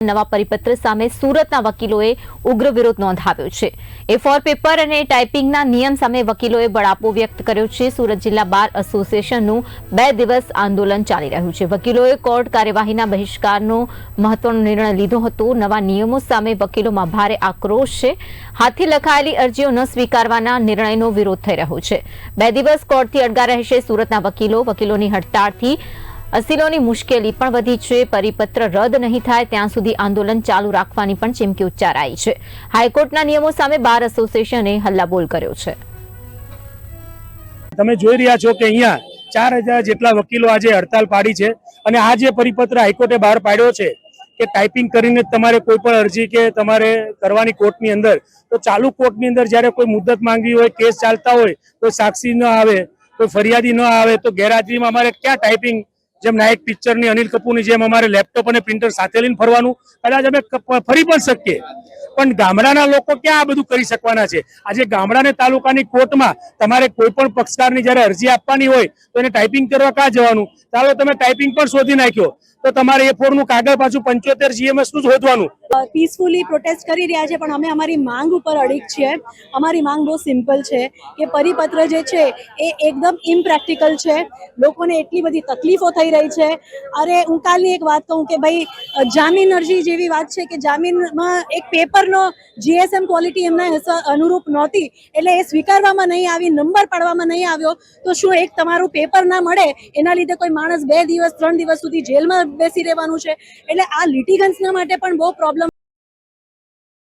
નવા પરિપત્ર સામે સુરતના વકીલોએ ઉગ્ર વિરોધ નોંધાવ્યો છે। A4 પેપર અને ટાઈપિંગના નિયમ સામે વકીલોએ બળાપો વ્યક્ત કર્યો છે। સુરત જિલ્લા બાર એસોસિએશનનું 2 દિવસ આંદોલન ચાલી રહ્યું છે। વકીલોએ કોર્ટ કાર્યવાહીના બહિષ્કારનો મહત્વનો નિર્ણય લીધો હતો। નવા નિયમો સામે વકીલોમાં ભારે આક્રોશ છે। હાથે લખાયેલી અરજીઓ ન સ્વીકારવાના નિર્ણયનો વિરોધ થઈ રહ્યો છે। 2 દિવસ કોર્ટથી અડગા રહેશે સુરતના વકીલોની હડતાળથી અસીલોની મુશ્કેલી પણ વધી છે। પરિપત્ર રદ નહીં થાય ત્યાં સુધી આંદોલન ચાલુ રાખવાની પણ ચીમકી ઉચ્ચારાઈ છે। હાઈકોર્ટના નિયમો સામે બાર એસોસિએશને હલ્લાબોલ કર્યો છે। તમે જોઈ રહ્યા છો કે અહીંયા 4000 જેટલા વકીલો આજે હડતાલ પાડી છે અને આ જે પરિપત્ર હાઈકોર્ટે બહાર પાડ્યો છે કે ટાઈપિંગ કરીને તમારે કોઈ પણ અરજી કે તમારે કરવાની કોર્ટની અંદર, તો ચાલુ કોર્ટની અંદર જ્યારે કોઈ મુદત માંગવી હોય, કેસ ચાલતા હોય, કોઈ સાક્ષી ન આવે, કોઈ ફરિયાદી ન આવે તો ગેરહાજરીમાં અમારે ક્યાં ટાઈપિંગ, જેમ નાયક પિક્ચરની અનિલ કપૂરની જેમ અમારે લેપટોપ અને પ્રિન્ટર સાથે લઈને ફરવાનું? કદાચ અમે ફરી પણ શકીએ, પણ ગામડાના લોકો ક્યાં આ બધું કરી શકવાના છે? આજે ગામડાને તાલુકાની કોર્ટમાં તમારે કોઈ પણ પક્ષકારની જ્યારે અરજી આપવાની હોય તો એને ટાઈપિંગ કરવા ક્યાં જવાનું? ચાલો તમે ટાઈપિંગ પણ શોધી નાખ્યો તો તમારે A4 નું કાગળ પાછું 75 GMS નું જ શોધવાનું। પીસફુલી પ્રોટેસ્ટ કરી રહ્યા છે પણ અમે અમારી માંગ ઉપર અડીગ છીએ। અમારી માંગ બહુ સિમ્પલ છે કે પરિપત્ર જે છે એ એકદમ ઇમ્પ્રેક્ટિકલ છે। લોકોને એટલી બધી તકલીફો થઈ રહી છે। અરે હું કાલની એક વાત કહું કે ભાઈ જામીન અરજી જેવી વાત છે કે જામીનમાં એક પેપરનો GSM ક્વોલિટી એમના અનુરૂપ નહોતી એટલે એ સ્વીકારવામાં નહીં આવી, નંબર પાડવામાં નહીં આવ્યો, તો શું એક તમારું પેપર ના મળે એના લીધે કોઈ માણસ 2 દિવસ 3 દિવસ સુધી જેલમાં બેસી રહેવાનું છે? એટલે આ લિટિગન્સના માટે પણ બહુ પ્રોબ્લેમ